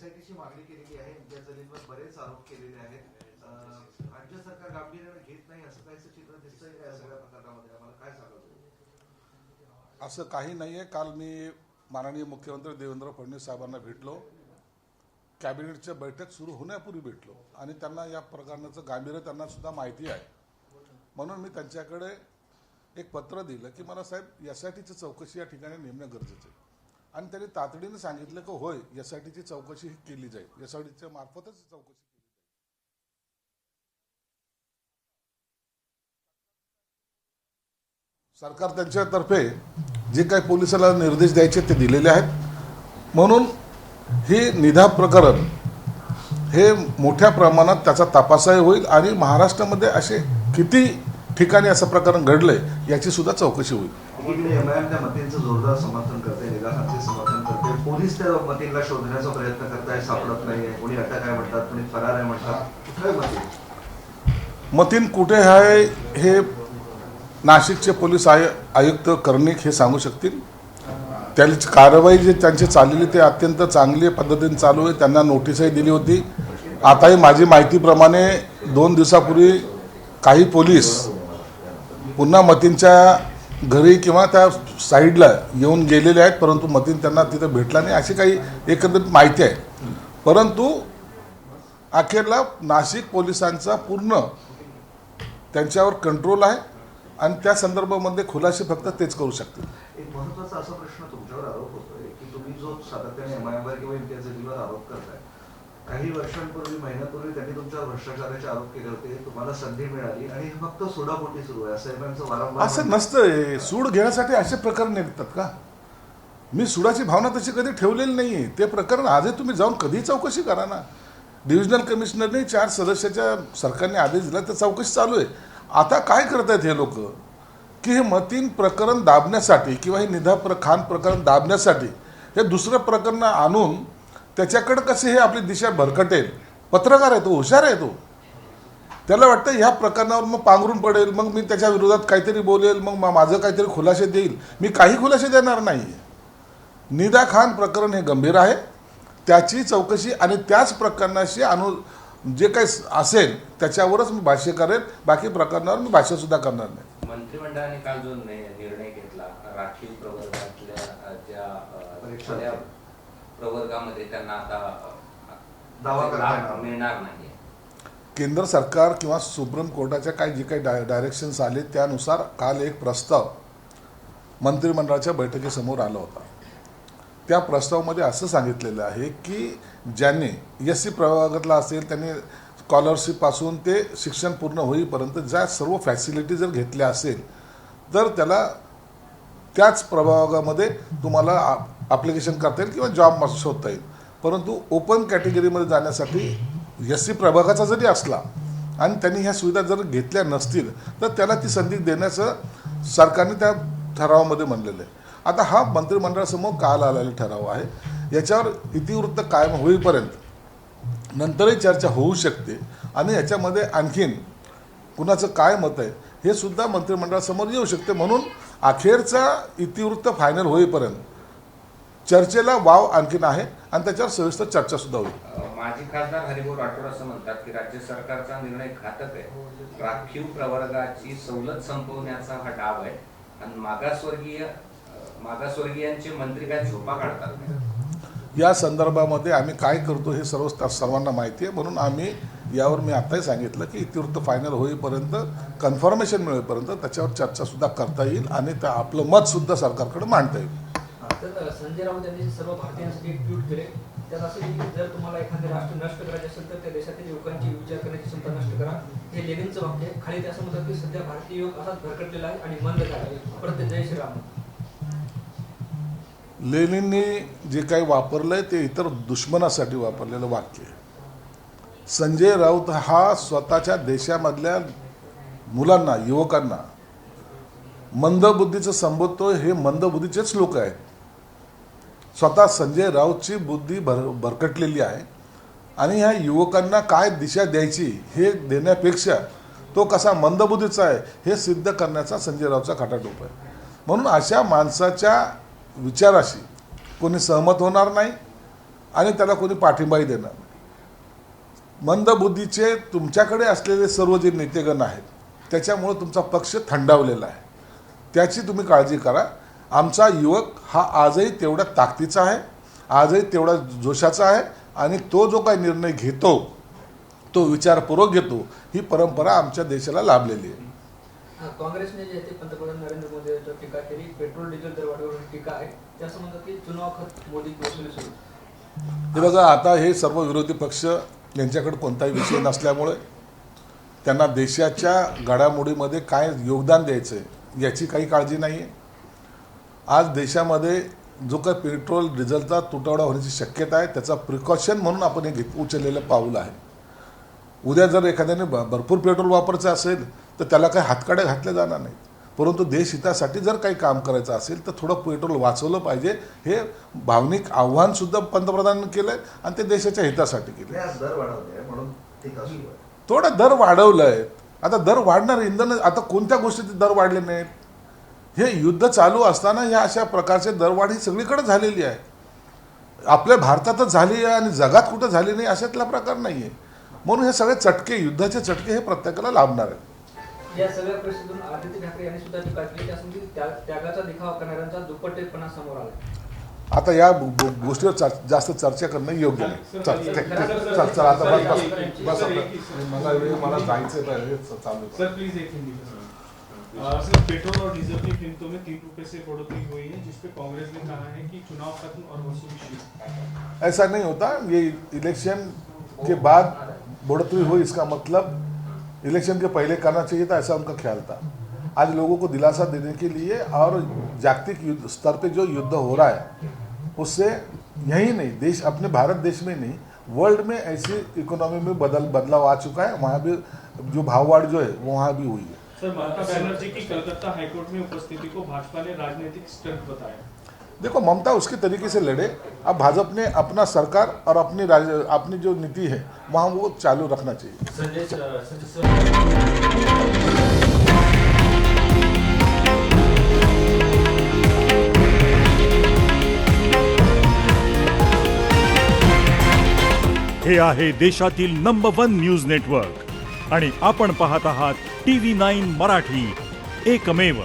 एसआयटीची मागणी केलेली आहे. इम्तियाज जलीलवर बरेच आरोप केलेले आहेत. राज्य सरकार गांभीर्याने घेत नाही असं काहीच चित्र दिसतंय या सगळ्या प्रकरणामध्ये. आम्हाला काय सांगायचं? असं काही नाहीये. काल मी माननीय मुख्यमंत्री देवेंद्र फडणवीस साहेबांना भेटलो, कॅबिनेटची बैठक सुरू होण्यापूर्वी भेटलो आणि त्यांना या प्रकरणाचं गांभीर्य त्यांना सुद्धा माहिती आहे. म्हणून मी त्यांच्याकडे एक पत्र दिलं की मला साहेब एसआयटीची चौकशी या ठिकाणी नेमणं गरजेचं आहे. आणि त्यांनी तातडीने सांगितलं की होय, एसआयटीची चौकशी केली जाईल, एसआयटीच्या मार्फतच चौकशी केली जाईल. सरकार त्यांच्यातर्फे जे काही पोलिसाला निर्देश द्यायचे ते दिलेले आहेत. म्हणून हे निधा प्रकरण हे मोठ्या प्रमाणात त्याचा तपासही होईल आणि महाराष्ट्रामध्ये असे किती ठिकाणी असं प्रकरण घडलंय याची सुद्धा चौकशी होईल. एकीकडे एमआयएम त्या मतींचं जोरदार समर्थन करते, निघाखांचे समर्थन करते, पोलीस त्या मतींना शोधण्याचा प्रयत्न करताय, सापडत नाहीये. कोणी अटक आहे म्हणतात, कोणी फरार आहे म्हणतात. कुठे मतीन? मतीन कुठे आहे हे नाशिकचे पोलीस आयुक्त कर्णिक हे सांगू शकतील. त्याची कारवाई जी त्यांची चाललेली ते अत्यंत चांगली पद्धतीने चालू आहे. त्यांना नोटीसही दिली होती. आताही माझी माहितीप्रमाणे 2 दिवसापूर्वी काही पोलीस पुन्हा मतीनच्या घरी किंवा त्या साईडला येऊन गेलेले आहेत, परंतु मतीन त्यांना तिथं भेटला नाही अशी काही एकंदरीत माहिती आहे. परंतु अखेरला नाशिक पोलिसांचा पूर्ण त्यांच्यावर कंट्रोल आहे आणि त्या संदर्भामध्ये खुलासे फक्त तेच करू शकतील. एक महत्त्वाचा असा प्रश्न तुमच्यावर आरोप होतोय की तुम्ही जो सातत्याने एमआयएमवर किंवा इम्तियाज जलीलवर आरोप करताय, काही वर्षांपूर्वी, महिन्यापूर्वी त्यांनी तुमच्यावर भ्रष्टाचाराचे आरोप केले होते, तुम्हाला संधी मिळाली आणि फक्त सोडापोटी सुरू आहे असं एमआयएमचं वारंवार. असं नसतं. सूड घेण्यासाठी असे प्रकरण निघतात का? मी सुडाची भावना तशी कधी ठेवलेली नाही. ते प्रकरण आजही तुम्ही जाऊन कधी चौकशी करा ना. डिव्हिजनल कमिशनरने 4 सदस्याच्या सरकारने आदेश दिला, तर चौकशी चालू आहे. आता काय करतायत हे लोक की हे मतीन प्रकरण दाबण्यासाठी किंवा हे निधा खान प्रकरण दाबण्यासाठी हे दुसरं प्रकरण आणून त्याच्याकडे कसे हे आपली दिशा भरकटेल. पत्रकार आहे तो, हुशार आहे तो. त्याला वाटतं ह्या प्रकरणावर मग पांघरून पडेल, मग मी त्याच्या विरोधात काहीतरी बोलेल, मग माझं काहीतरी खुलासे देईल. मी काही खुलासे देणार नाही. निधा खान प्रकरण हे गंभीर आहे, त्याची चौकशी आणि त्याच प्रकरणाशी जे काही असेल त्याच्यावरच मी भाष्य करेन. बाकी प्रकरणावर मी भाष्य सुद्धा करणार नाही. मंत्रिमंडळाने काल जो निर्णय घेतला, राखीव प्रवर्गातल्या ज्या प्रवर्गामध्ये त्यांना आता दावा मिळणार नाही. केंद्र सरकार किंवा सुप्रीम कोर्टाच्या जे काही डायरेक्शन्स आले त्यानुसार काल एक प्रस्ताव मंत्रिमंडळाच्या बैठकीसमोर आला होता. त्या प्रस्तावामध्ये असं सांगितलेलं आहे की ज्यांनी एससी प्रवर्गातला असेल त्यांनी स्कॉलरशिपपासून ते शिक्षण पूर्ण होईपर्यंत ज्या सर्व फॅसिलिटी जर घेतल्या असेल तर त्याला त्याच प्रभागामध्ये तुम्हाला ॲप्लिकेशन करता येईल किंवा जॉब शोधता येईल. परंतु ओपन कॅटेगरीमध्ये जाण्यासाठी एससी प्रभागाचा जरी असला आणि त्यांनी ह्या सुविधा जर घेतल्या नसतील तर त्याला ती संधी देण्याचं सरकारने त्या ठरावामध्ये म्हणलेलं आहे. आता हा मंत्रिमंडळासमोर काल आलेला ठराव आहे. याच्यावर इतिवृत्त कायम होईपर्यंत नंतरही चर्चा होऊ शकते आणि याच्यामध्ये आणखीन कुणाचं काय मत आहे हे सुद्धा मंत्रिमंडळासमोर येऊ शकते. म्हणून अखेरचा इतिवृत्त फायनल होईपर्यंत चर्चेला वाव आणखीन आहे आणि त्याच्यावर सविस्तर चर्चा सुद्धा होईल. माजी खासदार हरिभाऊ राठोड असं म्हणतात की राज्य सरकारचा निर्णय घातक आहे. राखीव प्रवर्गाची सवलत संपवण्याचा हा डाव आहे आणि मागासवर्गीयांचे मंत्री काय झोपा काढतात. या संदर्भामध्ये आम्ही काय करतो हे सर्वांना माहिती आहे. म्हणून आम्ही यावर मी आताही सांगितलं की इतिवृत्त फायनल होईपर्यंत, कन्फर्मेशन मिळेपर्यंत त्याच्यावर चर्चा सुद्धा करता येईल आणि त्या आपलं मत सुद्धा सरकारकडे मांडता येईल. संजय राऊत यांनी सर्व भारतीयांसाठी एक ट्विट केले. त्यात असं की जर तुम्हाला एखादे राष्ट्र नष्ट करायचे असेल तर त्या देशातील युवकांची विचार करण्याची क्षमता नष्ट करा. हे लेनिनचं वाक्य आहे. खाली ते असं म्हणतात की सध्या भारतीय युवक असाच भरकटलेला आहे आणि मंद झाला. परत जय श्रीराम. लेनिननी जे काही वापरलंय ते इतर दुश्मनासाठी वापरलेलं वाक्य आहे. संजय राऊत हा स्वतःच्या देशामधल्या मुलांना, युवकांना मंदबुद्धीचं संबोधतो. हे मंदबुद्धीचेच लोक आहेत. स्वतः संजय राऊतची बुद्धी भरकटलेली आहे आणि ह्या युवकांना काय दिशा द्यायची हे देण्यापेक्षा तो कसा मंदबुद्धीचा आहे हे सिद्ध करण्याचा संजय राऊतचा खटाटोप आहे. म्हणून अशा माणसाच्या विचाराशी कोणी सहमत होणार नाही आणि त्याला कोणी पाठिंबाही देणार नाही. मंदबुद्धीचे तुमच्याकडे असलेले सर्व जे नेतेगण आहेत त्याच्यामुळे तुमचा पक्ष थंडावलेला आहे. त्याची तुम्ही काळजी करा. आमचा युवक हा आजही तेवढा ताकदीचा आहे, आजही तेवढा जोशाचा आहे आणि तो जो काही निर्णय घेतो तो विचारपूर्वक घेतो. ही परंपरा आमच्या देशाला लाभलेली आहे. काँग्रेसने जे ते पंतप्रधान नरेंद्र मोदी यांच्यावर टीका केली, पेट्रोल डिझेल दरवाढीवरून टीका आहे, त्या संबंधात की चुनाव खत मोदी वसुली सुरू. हे बघा, आता हे सर्व विरोधी पक्ष यांच्याकडे कोणताही विषय नसल्यामुळे त्यांना देशाच्या घडामोडीमध्ये काय योगदान द्यायचं आहे याची काही काळजी नाही आहे. आज देशामध्ये जो काही पेट्रोल डिझेलचा तुटवडा होण्याची शक्यता आहे त्याचा प्रिकॉशन म्हणून आपण हे उचललेलं पाऊल आहे. उद्या जर एखाद्याने भरपूर पेट्रोल वापरायचं असेल तर त्याला काही हातकड्या घातल्या जाणार नाहीत. परंतु देशहितासाठी जर काही काम करायचं असेल तर थोडं पेट्रोल वाचवलं पाहिजे. हे भावनिक आव्हानसुद्धा पंतप्रधानांनी केलं आहे आणि ते देशाच्या हितासाठी केलं. आज दर वाढवले म्हणून टीका सुरू आहे. थोडं दर वाढवलं आहे. आता दर वाढणार, इंधन आता कोणत्या गोष्टीचे दर वाढले नाहीत. हे युद्ध चालू असताना ह्या अशा प्रकारचे दरवाढ ही सगळीकडे झालेली आहे. आपल्या भारतातच झाली आहे आणि जगात कुठं झाली नाही अशातला प्रकार नाही आहे. म्हणून हे सगळे चटके, युद्धाचे चटके हे प्रत्येकाला लाभणार आहेत. या सगळ्या परिस्थितीतून आदित्य ठाकरे यांनी सुद्धा टीका केली, त्यासाठी त्यागाचा देखावा करणाऱ्यांचा दुप्पटेपणा समोर आला. आता या गोष्टीवर जास्त चर्चा करणं योग्य नाही. चल आता बस मला जायचं चालू. सर प्लीज एक हिंदी में सर, पेट्रोल और डीजल की कीमतों में 3 रुपए से बढ़ोतरी हुई है, जिसपे कांग्रेस ने कहा है कि चुनाव खत्म और वसूली शुरू. ऐसा नहीं होता. ये इलेक्शन के बाद बढ़ोतरी हुई, इसका मतलब इलेक्शन के पहले करना चाहिए था, ऐसा उनका ख्याल था. आज लोगों को दिलासा देने के लिए और जागतिक युद्ध स्तर पे जो युद्ध हो रहा है उससे यही नहीं, देश अपने भारत देश में नहीं वर्ल्ड में ऐसी इकोनॉमी में बदलाव आ चुका है. वहाँ भी जो भाववाढ़ जो है वो वहाँ भी हुई है. सर, ममता बनर्जी की कलकत्ता हाईकोर्ट में उपस्थिति को भाजपा ने राजनीतिक स्टंट बताया. देखो, ममता उसके तरीके से लड़े. अब भाजपा ने अपना सरकार और अपनी जो नीति है वहाँ वो चालू रखना चाहिए. हे आहे देशातील नंबर 1 न्यूज नेटवर्क आणि आपण पाहत आहात TV9 मराठी, एकमेव.